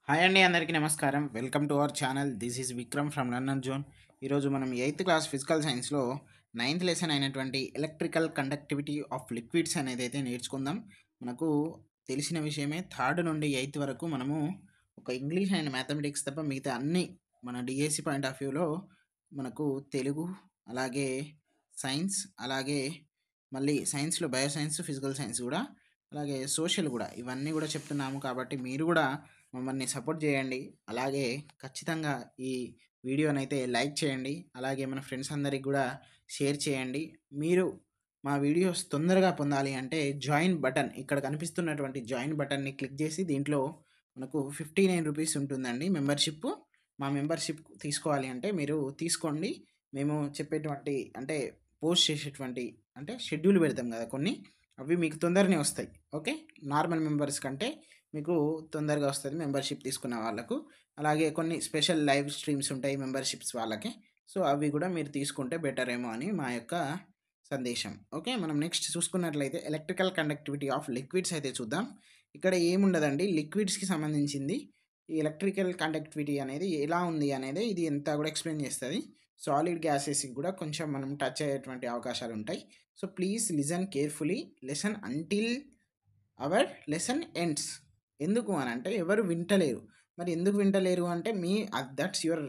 Hi అండి, అందరికీ నమస్కారం. Welcome to our channel. This is Vikram from London zone. ఈరోజు మనం 8th క్లాస్ ఫిజికల్ సైన్స్లో 9th లెసన్ అయినటువంటి ఎలక్ట్రికల్ కండక్టివిటీ ఆఫ్ లిక్విడ్స్ అనేది అయితే నేర్చుకుందాం. మనకు తెలిసిన విషయమే, 3rd నుండి 8th వరకు మనము ఒక ఇంగ్లీష్ అండ్ మ్యాథమెటిక్స్ తప్ప మిగతా అన్ని మన డిఎస్సి పాయింట్ ఆఫ్ వ్యూలో మనకు తెలుగు, అలాగే సైన్స్, అలాగే మళ్ళీ సైన్స్లో బయోసైన్స్, ఫిజికల్ సైన్స్ కూడా, అలాగే సోషల్ కూడా, ఇవన్నీ కూడా చెప్తున్నాము. కాబట్టి మీరు కూడా మమ్మల్ని సపోర్ట్ చేయండి. అలాగే ఖచ్చితంగా ఈ వీడియోనైతే లైక్ చేయండి. అలాగే మన ఫ్రెండ్స్ అందరికి కూడా షేర్ చేయండి. మీరు మా వీడియోస్ తొందరగా పొందాలి అంటే జాయిన్ బటన్, ఇక్కడ కనిపిస్తున్నటువంటి జాయిన్ బటన్ని క్లిక్ చేసి దీంట్లో మనకు 59 రూపీస్ ఉంటుందండి మెంబర్షిప్. మా మెంబర్షిప్ తీసుకోవాలి అంటే మీరు తీసుకోండి. మేము చెప్పేటువంటి అంటే పోస్ట్ చేసేటువంటి అంటే షెడ్యూల్ పెడతాం కదా కొన్ని, అవి మీకు తొందరనే వస్తాయి. ఓకే, నార్మల్ మెంబర్స్ కంటే మీకు తొందరగా వస్తుంది మెంబర్షిప్ తీసుకున్న వాళ్ళకు. అలాగే కొన్ని స్పెషల్ లైవ్ స్ట్రీమ్స్ ఉంటాయి మెంబర్షిప్స్ వాళ్ళకి. సో అవి కూడా మీరు తీసుకుంటే బెటర్ ఏమో అని మా యొక్క సందేశం. ఓకే, మనం నెక్స్ట్ చూసుకున్నట్లయితే ఎలక్ట్రికల్ కండక్టివిటీ ఆఫ్ లిక్విడ్స్ అయితే చూద్దాం. ఇక్కడ ఏముండదండి, లిక్విడ్స్కి సంబంధించింది. ఈ ఎలక్ట్రికల్ కండక్టివిటీ అనేది ఎలా ఉంది అనేది ఇది ఎంత కూడా ఎక్స్ప్లెయిన్ చేస్తుంది. సాలిడ్ గ్యాసెస్కి కూడా కొంచెం మనం టచ్ అయ్యేటువంటి అవకాశాలు ఉంటాయి. So please listen carefully, lesson until our lesson ends. ఎందుకు అని అంటే ఎవరు వింటలేరు. మరి ఎందుకు వింటలేరు అంటే దట్స్ యువర్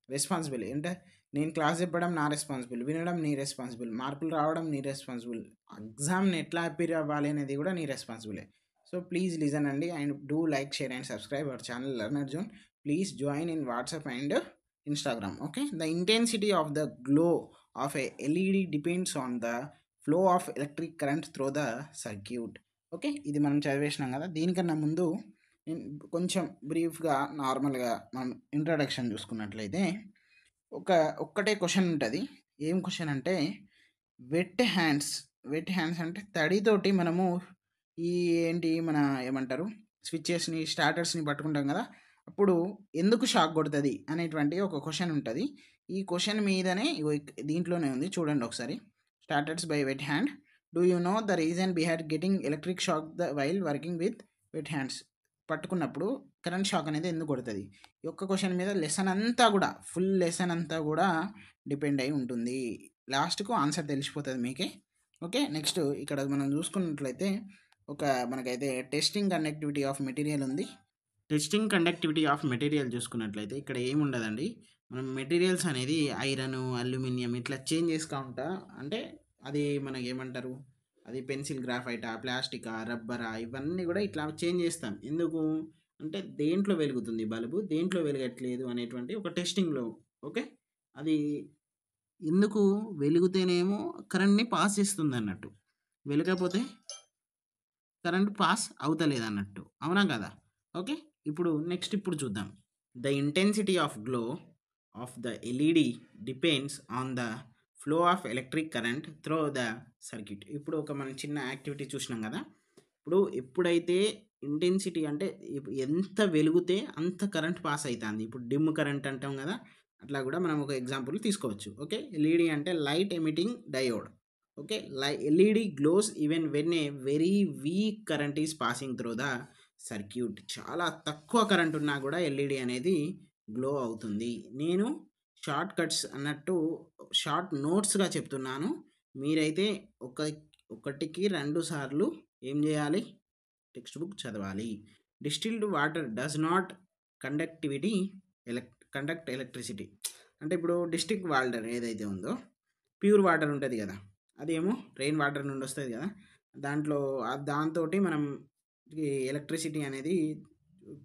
రెస్పాన్సిబుల్. అంటే నేను క్లాస్ చెప్పడం నా రెస్పాన్సిబుల్, వినడం నీ రెస్పాన్సిబుల్, మార్కులు రావడం నీ రెస్పాన్సిబుల్, ఎగ్జామ్ని ఎట్లా అపీర్ అవ్వాలి అనేది కూడా నీ రెస్పాన్సిబులే. సో ప్లీజ్ లిజన్ అండి, and do like, share and subscribe our channel learner zone. Please join in WhatsApp and Instagram. Okay, the intensity of the glow of A LED depends on the flow of electric current through the circuit. Okay, ఇది మనం చదివేసినాం కదా. దీనికన్నా ముందు నేను కొంచెం బ్రీఫ్గా నార్మల్గా మనం ఇంట్రడక్షన్ చూసుకున్నట్లయితే ఒక్కటే క్వశ్చన్ ఉంటుంది. ఏం క్వశ్చన్ అంటే వెట్ హ్యాండ్స్ అంటే తడితోటి మనము ఈ ఏంటి మన ఏమంటారు స్విచ్చెస్ని, స్టార్టర్స్ని పట్టుకుంటాం కదా, అప్పుడు ఎందుకు షాక్ కొడుతుంది అనేటువంటి ఒక క్వశ్చన్ ఉంటుంది. ఈ క్వశ్చన్ మీదనే దీంట్లోనే ఉంది, చూడండి ఒకసారి. Starters by wet hand. Do you know the reason behind getting electric shock while working with wet hands? పట్టుకున్నప్పుడు కరెంట్ షాక్ అనేది ఎందుకు కొడుతుంది? ఈ ఒక్క క్వశ్చన్ మీద లెసన్ అంతా కూడా, ఫుల్ లెసన్ అంతా కూడా డిపెండ్ అయి ఉంటుంది. లాస్ట్కు ఆన్సర్ తెలిసిపోతుంది మీకే. ఓకే, నెక్స్ట్ ఇక్కడ మనం చూసుకున్నట్లయితే మనకైతే టెస్టింగ్ కండక్టివిటీ ఆఫ్ మెటీరియల్ ఉంది. టెస్టింగ్ కండక్టివిటీ ఆఫ్ మెటీరియల్ చూసుకున్నట్లయితే ఇక్కడ ఏముండదండి. మనం మెటీరియల్స్ అనేది ఐరన్, అల్యూమినియం ఇట్లా చేంజ్ చేసుకుంటా, అంటే అది మనకి ఏమంటారు, అది పెన్సిల్ గ్రాఫైటా, ప్లాస్టికా, రబ్బరా, ఇవన్నీ కూడా ఇట్లా చేంజ్ చేస్తాం. ఎందుకు అంటే దేంట్లో వెలుగుతుంది బల్బు, దేంట్లో వెలగట్లేదు అనేటువంటి ఒక టెస్టింగ్లో. ఓకే, అది ఎందుకు వెలుగుతేనేమో కరెంట్ని పాస్ చేస్తుంది అన్నట్టు, వెలగకపోతే కరెంట్ పాస్ అవుతలేదు అన్నట్టు, అవునా కదా? ఓకే, ఇప్పుడు చూద్దాం. The intensity of glow of the LED depends on the flow of electric current through the circuit. ఇప్పుడు మనం చిన్న యాక్టివిటీ చూసినాం కదా. ఎప్పుడైతే ఇంటెన్సిటీ అంటే ఎంత వెలుగుతే అంత కరెంట్ పాస్ అవుతుంది. ఇప్పుడు డిమ్ కరెంట్ అంటాం కదా, అట్లా కూడా మనం ఒక ఎగ్జాంపుల్ తీసుకోవచ్చు. ఓకే, ఎల్ఈడి అంటే light emitting diode. Okay, LED glows even when a very weak current is passing through the circuit. చాలా తక్కువ కరెంట్ ఉన్నా కూడా ఎల్ఈడి అనేది గ్లో అవుతుంది. నేను షార్ట్ కట్స్ అన్నట్టు షార్ట్ నోట్స్గా చెప్తున్నాను. మీరైతే ఒకటికి 2 సార్లు ఏం చేయాలి, టెక్స్ట్ బుక్ చదవాలి. Distilled water does not conductivity conduct electricity. అంటే ఇప్పుడు డిస్టిక్ వాటర్ ఏదైతే ఉందో, ప్యూర్ వాటర్ ఉంటుంది కదా, అదేమో రెయిన్ వాటర్ నుండి వస్తుంది కదా, దాంతో మనం ఎలక్ట్రిసిటీ అనేది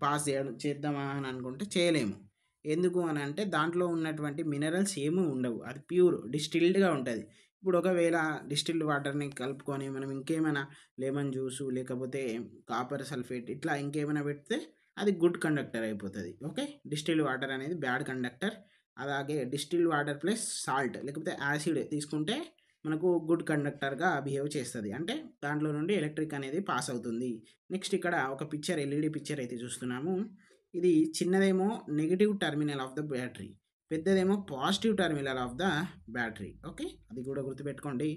పాస్ చేద్దామా అని అనుకుంటే చేయలేము. ఎందుకు అని అంటే దాంట్లో ఉన్నటువంటి మినరల్స్ ఏమీ ఉండవు, అది ప్యూర్ డిస్టిల్డ్గా ఉంటుంది. ఇప్పుడు ఒకవేళ డిస్టిల్డ్ వాటర్ని కలుపుకొని మనం ఇంకేమైనా లెమన్ జ్యూసు, లేకపోతే కాపర్ సల్ఫేట్, ఇట్లా ఇంకేమైనా పెడితే అది గుడ్ కండక్టర్ అయిపోతుంది. ఓకే, డిస్టిల్డ్ వాటర్ అనేది బ్యాడ్ కండక్టర్. అలాగే డిస్టిల్డ్ వాటర్ ప్లస్ సాల్ట్ లేకపోతే యాసిడ్ తీసుకుంటే మనకు గుడ్ కండక్టర్గా బిహేవ్ చేస్తుంది, అంటే దాంట్లో నుండి ఎలక్ట్రిక్ అనేది పాస్ అవుతుంది. నెక్స్ట్ ఇక్కడ ఒక పిక్చర్, ఎల్ఈడి పిక్చర్ అయితే చూస్తున్నాము. ఇది చిన్నదేమో negative terminal of the battery, పెద్దదేమో positive terminal of the battery. Okay, అది కూడా గుర్తుపెట్టుకోండి.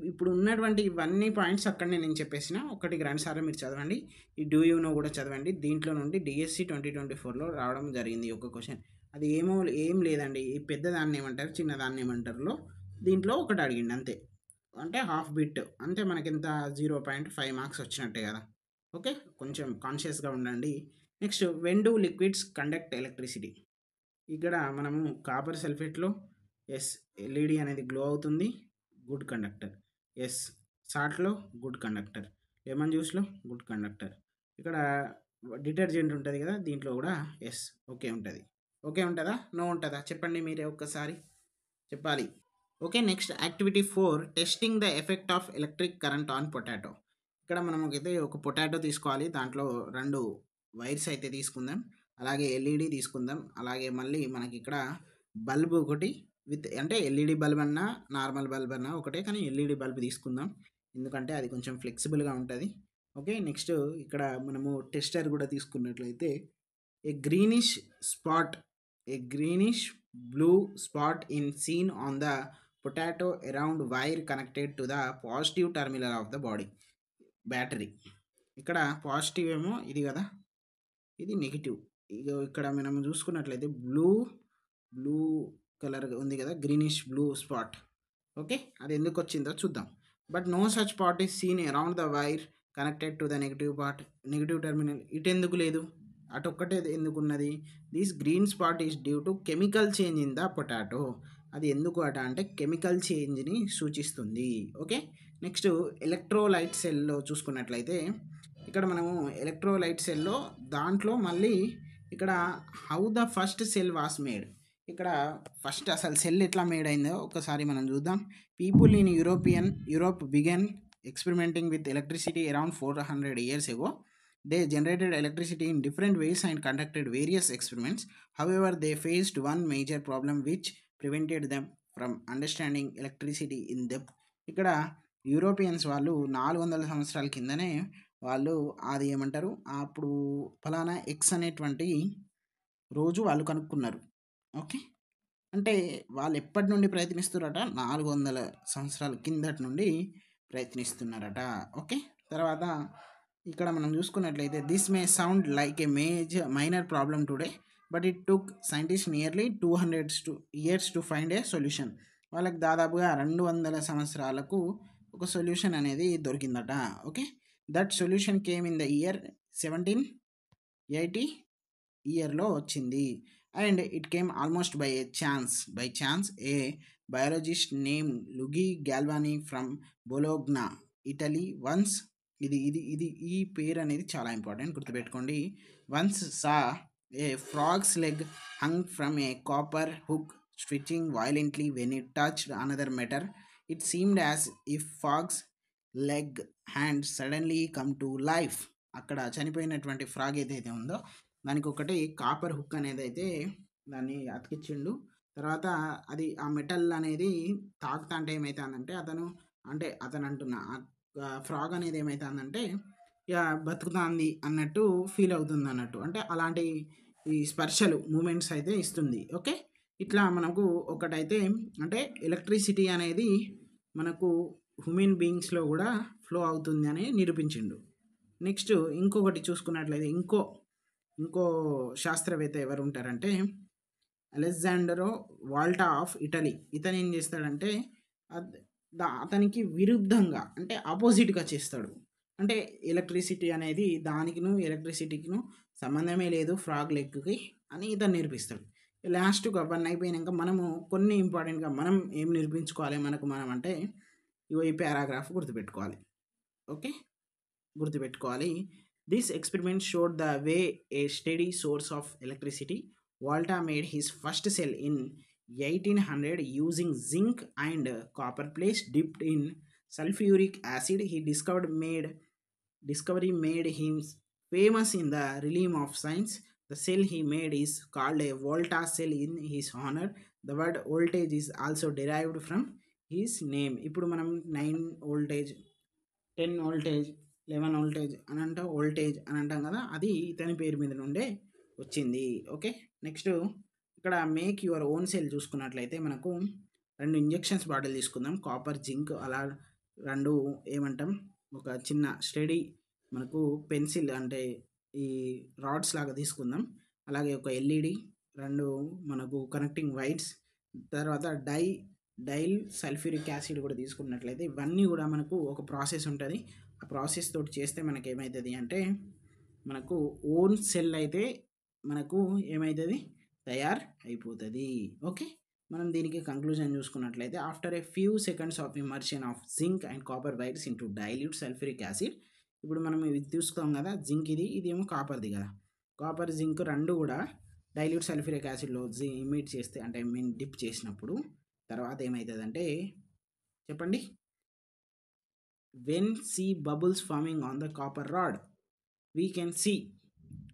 ఇప్పుడు ఉన్నటువంటి ఇవన్నీ పాయింట్స్ అక్కడనే నేను చెప్పేసిన, ఒకటికి రెండు సార్లు మీరు చదవండి. ఈ డూ యూ నో కూడా చదవండి. దీంట్లో నుండి డిఎస్సి 2024లో రావడం జరిగింది ఒక క్వశ్చన్. అది ఏం లేదండి, ఈ పెద్దదాన్ని ఏమంటారు, చిన్నదాన్ని ఏమంటారులో దీంట్లో ఒకటి అడిగిండి అంతే. అంటే హాఫ్ బిట్ అంతే, మనకింత 0.5 మార్క్స్ వచ్చినట్టే కదా. ఓకే, కొంచెం కాన్షియస్గా ఉండండి. Next, when do liquids conduct electricity. ఇక్కడ మనము కాపర్ సల్ఫేట్లో ఎస్ ఎల్ఈడి అనేది గ్లో అవుతుంది, గుడ్ కండక్టర్. ఎస్ సాల్ట్లో గుడ్ కండక్టర్, లెమన్ జ్యూస్లో గుడ్ కండక్టర్. ఇక్కడ డిటర్జెంట్ ఉంటుంది కదా, దీంట్లో కూడా ఎస్ ఓకే ఉంటుంది. ఓకే ఉంటుందా, నో ఉంటుందా చెప్పండి, మీరే ఒక్కసారి చెప్పాలి. Okay, next activity 4, testing the effect of electric current on potato. ఇక్కడ మనం అయితే ఒక పొటాటో తీసుకోవాలి, దాంట్లో 2 వైర్స్ అయితే తీసుకుందాం, అలాగే ఎల్ఈడి తీసుకుందాం, అలాగే మళ్ళీ మనకి ఇక్కడ బల్బ్ ఒకటి అంటే ఎల్ఈడి బల్బ్ అన్నా నార్మల్ బల్బ్ అన్నా ఒకటే, కానీ ఎల్ఈడి బల్బ్ తీసుకుందాం ఎందుకంటే అది కొంచెం ఫ్లెక్సిబుల్గా ఉంటుంది. ఓకే, నెక్స్ట్ ఇక్కడ మనము టెస్టర్ కూడా తీసుకున్నట్లయితే a greenish spot, a greenish blue spot in seen on the potato around wire connected to the positive terminal of the body battery. ఇక్కడ పాజిటివ్ ఏమో ఇది కదా, ఇది నెగిటివ్. ఇక్కడ మనం చూసుకున్నట్లయితే బ్లూ కలర్ ఉంది కదా, గ్రీనిష్ బ్లూ స్పాట్. ఓకే, అది ఎందుకు వచ్చిందో చూద్దాం. But no such spot is seen around the wire connected to the negative terminal. ఇటు ఎందుకు లేదు, అటు ఒక్కటే ఎందుకు ఉన్నది. This green spot is due to chemical change in the potato. అది ఎందుకు అట అంటే కెమికల్ చేంజ్ని సూచిస్తుంది. ఓకే, నెక్స్ట్ ఎలక్ట్రోలైట్ సెల్లో చూసుకున్నట్లయితే ఇక్కడ మనము ఎలక్ట్రోలైట్ సెల్లో దాంట్లో మళ్ళీ ఇక్కడ how the first cell was made. ఇక్కడ ఫస్ట్ అసలు సెల్ ఎట్లా మేడ్ అయిందో ఒకసారి మనం చూద్దాం. People in Europe began experimenting with electricity around 400 years ago. They generated electricity in different ways and conducted various experiments. However, they faced one major problem which prevented them from understanding electricity in depth. ఇక్కడ Europeans వాళ్ళు 400 సంవత్సరాల కిందనే వాళ్ళు అది ఏమంటారు, అప్పుడు ఫలానా X అనేటువంటి రోజు వాళ్ళు కనుక్కున్నారు. ఓకే, అంటే వాళ్ళు ఎప్పటి నుండి ప్రయత్నిస్తున్నారట, 400 సంవత్సరాల కిందటి నుండి ప్రయత్నిస్తున్నారట. ఓకే, తర్వాత ఇక్కడ మనం చూసుకున్నట్లయితే this may sound like a minor problem today, but it took scientist nearly 200 years to find a solution. వాళ్ళకి దాదాపుగా 200 సంవత్సరాలకు ఒక సొల్యూషన్ అనేది దొరికిందట. Okay, that solution came in the year 1780 ఇయర్లో వచ్చింది. And it came almost by chance a biologist name Luigi Galvani from Bologna, Italy once. ఈ పేరు అనేది చాలా ఇంపార్టెంట్, గుర్తుపెట్టుకోండి. Once saw a frogs leg hung from A copper hook switching violently when it touched another metal. It seemed as if frogs leg hand suddenly come to life. అక్కడ చనిపోయినటువంటి frog ఏదైతే ఉందో దానికి ఒకటి కాపర్ హుక్ అనేది అయితే దాన్ని అతికిచ్చిండు. తర్వాత అది ఆ మెటల్ అనేది తాకుతా అంటే ఏమవుతుందంటే అతను అంటున్నా ఫ్రాగ్ అనేది ఏమవుతుందంటే ఇక బతుకుతుంది అన్నట్టు ఫీల్ అవుతుంది అన్నట్టు, అంటే అలాంటి ఈ స్పర్శలు మూమెంట్స్ అయితే ఇస్తుంది. ఓకే, ఇట్లా మనకు ఒకటైతే అంటే ఎలక్ట్రిసిటీ అనేది మనకు హ్యూమన్ బీయింగ్స్లో కూడా ఫ్లో అవుతుంది అని నిరూపించిండు. నెక్స్ట్ ఇంకొకటి చూసుకున్నట్లయితే ఇంకో శాస్త్రవేత్త ఎవరు ఉంటారంటే అలెగ్జాండరో వాల్టా ఆఫ్ ఇటలీ. ఇతను ఏం చేస్తాడంటే అతనికి విరుద్ధంగా అంటే ఆపోజిట్గా చేస్తాడు. అంటే ఎలక్ట్రిసిటీ అనేది ఎలక్ట్రిసిటీకిను సంబంధమే లేదు ఫ్రాగ్ లెగ్కి అని ఇతను నేర్పిస్తాడు. లాస్ట్గా వన్ అయిపోయినాక మనము కొన్ని ఇంపార్టెంట్గా మనం ఏం నిరూపించుకోవాలి మనం అంటే ఈ పారాగ్రాఫ్ గుర్తుపెట్టుకోవాలి. ఓకే, గుర్తుపెట్టుకోవాలి. This experiment showed the way A study source of electricity. WALTA made his first cell in 1800 using zinc and copper plates dipped in sulfuric acid. He discovery made him famous in the realm of science. The cell he made is called a Volta cell in his honor. The word voltage is also derived from his name. ఇప్పుడు మనం 9 voltage 10 voltage 11 voltage అని అంటాం కదా, అది ఇతని పేరు మీద నుండే వచ్చింది. ఓకే, నెక్స్ట్ ఇక్కడ మేక్ యువర్ ఓన్ సెల్ చూసుకున్నట్లయితే మనకు 2 ఇంజెక్షన్స్ బాటిల్ తీసుకుందాం. కాపర్, జింక్ అలా 2 ఏమంటాం ఒక చిన్న స్టడీ మనకు పెన్సిల్ అంటే ఈ రాడ్స్ లాగా తీసుకుందాం. అలాగే ఒక ఎల్ఈడి, 2 మనకు కనెక్టింగ్ వైర్స్, తర్వాత డైల్ సల్ఫ్యూరిక్ యాసిడ్ కూడా తీసుకున్నట్లయితే ఇవన్నీ కూడా మనకు ఒక ప్రాసెస్ ఉంటుంది. ఆ ప్రాసెస్ తోటి చేస్తే మనకి ఏమవుతుంది అంటే మనకు ఓన్ సెల్ అయితే మనకు ఏమవుతుంది తయారు అయిపోతుంది. ఓకే, మనం దీనికి కంక్లూజన్ చూసుకున్నట్లయితే after a few seconds of immersion of zinc and copper wires into dilute sulphuric acid. ఇప్పుడు మనం ఇది చూస్తాం కదా, జింక్ ఇదేమో కాపర్ది కదా. కాపర్, జింక్ 2 కూడా డైల్యూట్ సల్ఫ్యూరిక్ యాసిడ్లో ఇమిట్ చేస్తే అంటే డిప్ చేసినప్పుడు తర్వాత ఏమవుతుందంటే చెప్పండి, when see bubbles forming on the copper rod we can see.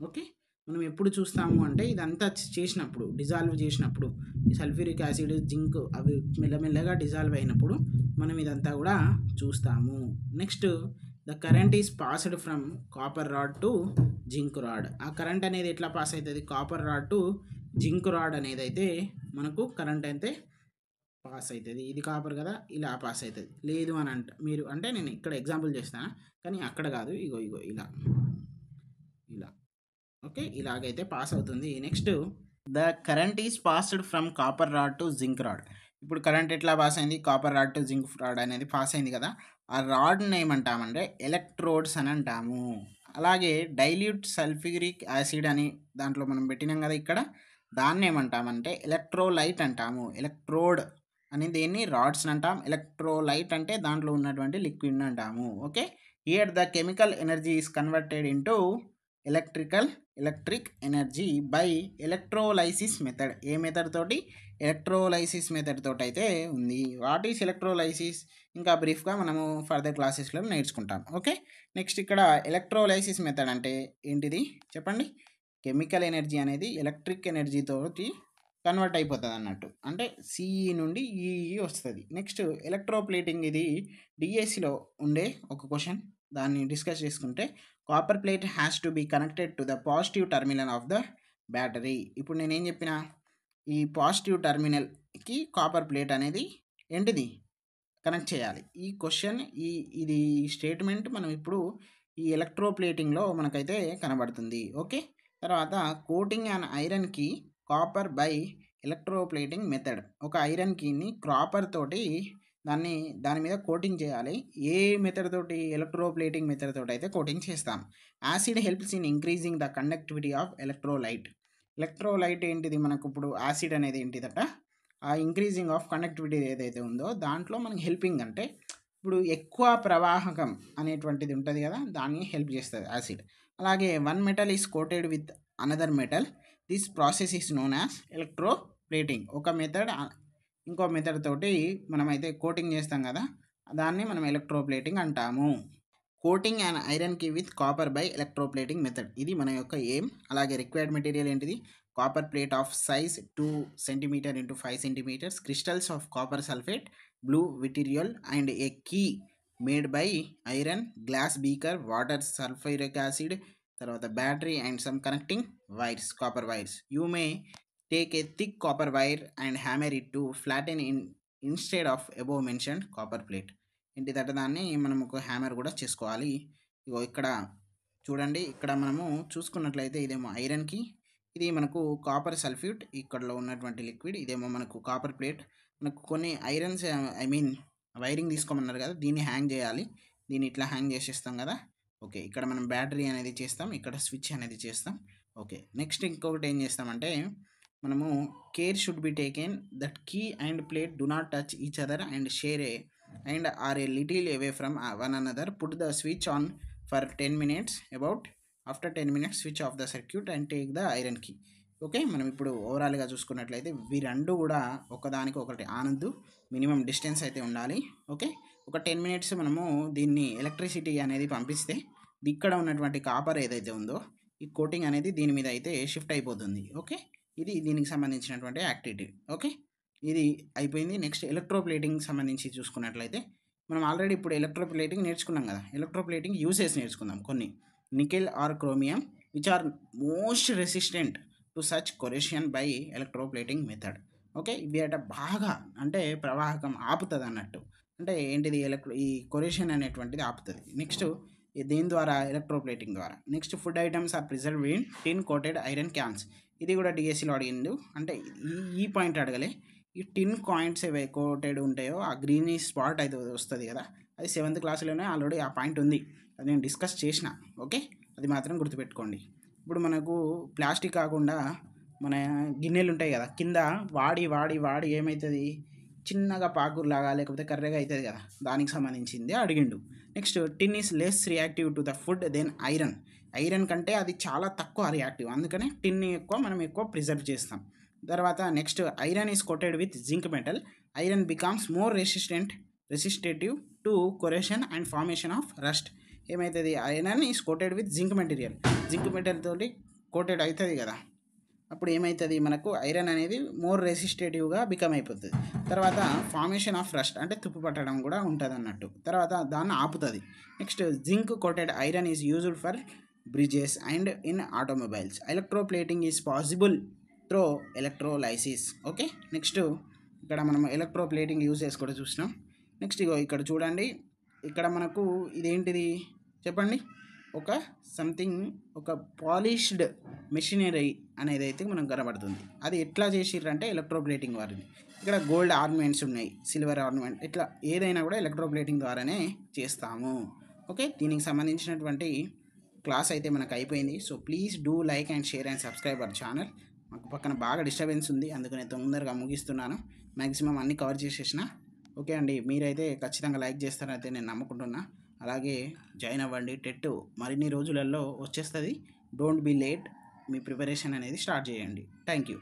Okay, మనం ఎప్పుడు చూస్తాము అంటే ఇదంతా చేసినప్పుడు, డిజాల్వ్ చేసినప్పుడు, ఈ సల్ఫ్యూరిక్ యాసిడ్, జింక్ అవి మెల్లమెల్లగా డిజాల్వ్ అయినప్పుడు మనం ఇదంతా కూడా చూస్తాము. Next, the current is passed from copper rod to zinc rod. ఆ కరెంట్ అనేది ఎట్లా పాస్ అవుతుంది, copper rod to zinc rod అనేది అయితే మనకు కరెంట్ అయితే పాస్ అవుతుంది. ఇది కాపర్ కదా, ఇలా పాస్ అవుతుంది. లేదు అని మీరు అంటే నేను ఇక్కడ ఎగ్జాంపుల్ చేస్తాను, కానీ అక్కడ కాదు, ఇగో ఇలా ఇలా. ఓకే, ఇలాగైతే పాస్ అవుతుంది. Next, the current is passed from copper rod to zinc rod. ఇప్పుడు కరెంట్ ఎట్లా పాస్ అయింది, copper rod to zinc rod అనేది పాస్ అయింది కదా. ఆ రాడ్ని ఏమంటామంటే ఎలక్ట్రోడ్స్ అని అంటాము. అలాగే డైల్యూట్ సల్ఫ్యూరిక్ యాసిడ్ అని దాంట్లో మనం పెట్టినాం కదా ఇక్కడ, దాన్ని ఏమంటామంటే ఎలక్ట్రోలైట్ అంటాము. ఎలక్ట్రోడ్ అని దేన్ని రాడ్స్ అంటాం, ఎలక్ట్రోలైట్ అంటే దాంట్లో ఉన్నటువంటి లిక్విడ్ అంటాము. Okay, here the chemical energy is converted into electric energy by electrolysis method. A method తోటి, ఎలక్ట్రోలైసిస్ మెథడ్ తోటి అయితే ఉంది. వాట్ ఈస్ ఎలక్ట్రోలైసిస్ ఇంకా బ్రీఫ్గా మనము ఫర్దర్ క్లాసెస్లో నేర్చుకుంటాం. ఓకే, నెక్స్ట్ ఇక్కడ ఎలక్ట్రోలైసిస్ మెథడ్ అంటే ఏంటిది చెప్పండి. కెమికల్ ఎనర్జీ అనేది ఎలక్ట్రిక్ ఎనర్జీ తోటి కన్వర్ట్ అయిపోతుంది అన్నట్టు, అంటే సిఈ నుండి ఈఈ వస్తుంది. నెక్స్ట్, ఎలక్ట్రోప్లేటింగ్ ఇది డిఎస్సిలో ఉండే ఒక క్వశ్చన్, దాన్ని డిస్కస్ చేసుకుంటే copper plate has to be connected to the positive terminal of the battery. ఇప్పుడు నేనేం చెప్పిన, ఈ పాజిటివ్ టర్మినల్కి కాపర్ ప్లేట్ అనేది ఏంటిది కనెక్ట్ చేయాలి. ఈ క్వశ్చన్ ఇది స్టేట్మెంట్ మనం ఇప్పుడు ఈ ఎలక్ట్రోప్లేటింగ్లో మనకైతే కనబడుతుంది. ఓకే, తర్వాత కోటింగ్ అండ్ ఐరన్కి కాపర్ బై ఎలక్ట్రోప్లేటింగ్ మెథడ్. ఒక ఐరన్ కీని కాపర్ తోటి దాని మీద కోటింగ్ చేయాలి. ఏ మెథడ్ తోటి, ఎలక్ట్రోప్లేటింగ్ మెథడ్ తోటి అయితే కోటింగ్ చేస్తాం. Acid helps in increasing the conductivity of electrolyte. Electrolyte ఏంటిది మనకు, ఇప్పుడు యాసిడ్ అనేది ఏంటిదట, ఆ ఇంక్రీజింగ్ ఆఫ్ కండక్టివిటీ ఏదైతే ఉందో దాంట్లో మనకి హెల్పింగ్ అంటే ఇప్పుడు ఎక్కువ ప్రవాహకం అనేటువంటిది ఉంటుంది కదా, దాన్ని హెల్ప్ చేస్తుంది యాసిడ్. అలాగే one metal is coated with another metal, this process is known as electroplating. ఒక మెథడ్ ఇంకో మెథడ్ తోటి మనమైతే కోటింగ్ చేస్తాం కదా, దాన్ని మనం ఎలక్ట్రోప్లేటింగ్ అంటాము. Coating and iron key with copper by electroplating method, ఇది మన యొక్క ఎయిమ్. అలాగే రిక్వైర్డ్ మెటీరియల్ ఏంటిది, copper plate of size 2 cm into 5 cm, crystals of copper sulphate, blue vitriol and a key made by iron, glass beaker, water, sulphuric acid, తర్వాత battery and some connecting wires, copper wires. You may take a thick copper wire and hammer it to flatten instead of above mentioned copper plate. ఏంటిదట, దాన్ని మనం ఒక hammer కూడా చేసుకోవాలి. ఇగో ఇక్కడ చూడండి, ఇక్కడ మనము చూసుకున్నట్లయితే ఇదేమో ఐరన్కి, ఇది మనకు కాపర్ సల్ఫ్యూట్, ఇక్కడలో ఉన్నటువంటి లిక్విడ్, ఇదేమో మనకు కాపర్ ప్లేట్. మనకు కొన్ని ఐరన్స్ వైరింగ్ తీసుకోమన్నారు కదా, దీన్ని హ్యాంగ్ చేయాలి. దీన్ని ఇట్లా హ్యాంగ్ చేసేస్తాం కదా. ఓకే, ఇక్కడ మనం బ్యాటరీ అనేది చేస్తాం, ఇక్కడ స్విచ్ అనేది చేస్తాం. ఓకే, నెక్స్ట్ ఇంకొకటి ఏం చేస్తామంటే మనము care should be taken that key and plate do not touch each other and share a and are a little away from one another. Put the switch on for 10 minutes. After 10 minutes switch off the circuit and take the iron key. Okay, మనం ఇప్పుడు ఓవరాల్గా చూసుకున్నట్లయితే ఇవి రెండు కూడా ఒకదానికి ఒకటి ఆనద్దు, minimum distance అయితే ఉండాలి. ఓకే, ఒక 10 minutes మనము దీన్ని ఎలక్ట్రిసిటీ అనేది పంపిస్తే ఇక్కడ ఉన్నటువంటి కాపర్ ఏదైతే ఉందో ఈ కోటింగ్ అనేది దీని మీద అయితే షిఫ్ట్ అయిపోతుంది. ఓకే, ఇది దీనికి సంబంధించినటువంటి యాక్టివిటీ. ఓకే, ఇది అయిపోయింది. నెక్స్ట్ ఎలక్ట్రోప్లేటింగ్ సంబంధించి చూసుకున్నట్లయితే మనం ఆల్రెడీ ఇప్పుడు ఎలక్ట్రోప్లేటింగ్ నేర్చుకున్నాం కదా. ఎలక్ట్రోప్లేటింగ్ యూసెస్ నేర్చుకుందాం కొన్ని. Nickel or chromium which are most resistant to such corrosion by electroplating method. Okay, ఇవి అట బాగా అంటే ప్రవాహకం ఆపుతుంది అన్నట్టు. అంటే ఏంటిది ఈ కొరేషన్ అనేటువంటిది ఆపుతుంది. నెక్స్ట్ దేని ద్వారా? ఎలక్ట్రోప్లేటింగ్ ద్వారా. Next food items are preserved in tin coated iron cans. ఇది కూడా డిఎస్సిలో అడిగిండు. అంటే ఈ పాయింట్ అడగలే. ఈ టిన్ కాయిన్స్ ఏవై కోటెడ్ ఉంటాయో ఆ గ్రీన్ స్పాట్ అయితే వస్తుంది కదా, అది 7th క్లాస్లోనే ఆల్రెడీ ఆ పాయింట్ ఉంది, అది నేను డిస్కస్ చేసిన. ఓకే, అది మాత్రం గుర్తుపెట్టుకోండి. ఇప్పుడు మనకు ప్లాస్టిక్ కాకుండా మన గిన్నెలు ఉంటాయి కదా, కింద వాడి వాడి వాడి ఏమవుతుంది, చిన్నగా పాకుర్లాగా లేకపోతే కర్రెగా అవుతుంది కదా, దానికి సంబంధించింది అడిగిండు. Next tin is less reactive to the food then iron. Iron కంటే అది చాలా తక్కువ రియాక్టివ్, అందుకనే టిన్ని మనం ఎక్కువ ప్రిజర్వ్ చేస్తాం. తర్వాత next iron is coated with zinc metal. Iron becomes more resistive to corrosion and formation of rust. ఏమవుతుంది, iron is coated with zinc material. Zinc material తోటి కోటెడ్ అవుతుంది కదా, అప్పుడు ఏమవుతుంది మనకు ఐరన్ అనేది మోర్ రెసిస్టేటివ్గా బికమ్ అయిపోతుంది. తర్వాత ఫార్మేషన్ ఆఫ్ రస్ట్ అంటే తుప్పు పట్టడం కూడా ఉంటుంది అన్నట్టు. తర్వాత దాన్ని ఆపుతుంది. Next zinc coated iron is used for bridges and in automobiles. Electroplating is possible through electrolysis. Okay, next ఇక్కడ మనం ఎలక్ట్రోప్లేటింగ్ యూజెస్ కూడా చూసినాం. నెక్స్ట్ ఇక్కడ చూడండి, ఇక్కడ మనకు ఇదేంటిది చెప్పండి, ఒక సంథింగ్ ఒక పాలిష్డ్ మెషినరీ అనేది అయితే మనకు కనబడుతుంది. అది ఎట్లా చేసిర్రంటే ఎలక్ట్రోప్లేటింగ్ వారిని. ఇక్కడ గోల్డ్ ఆర్నమెంట్స్ ఉన్నాయి, సిల్వర్ ఆర్నమెంట్, ఇట్లా ఏదైనా కూడా ఎలక్ట్రోప్లేటింగ్ ద్వారానే చేస్తాము. ఓకే, దీనికి సంబంధించినటువంటి క్లాస్ అయితే మనకు అయిపోయింది. So please do like and share and subscribe our channel. మాకు పక్కన బాగా డిస్టర్బెన్స్ ఉంది, అందుకని తొందరగా ముగిస్తున్నాను. మ్యాక్సిమం అన్నీ కవర్ చేసేసిన. ఓకే అండి, మీరైతే ఖచ్చితంగా లైక్ చేస్తారైతే నేను నమ్ముకుంటున్నా. అలాగే జాయిన్ అవ్వండి. టెట్ మరిన్ని రోజులలో వచ్చేస్తుంది. Don't be late. మీ ప్రిపరేషన్ అనేది స్టార్ట్ చేయండి. Thank you.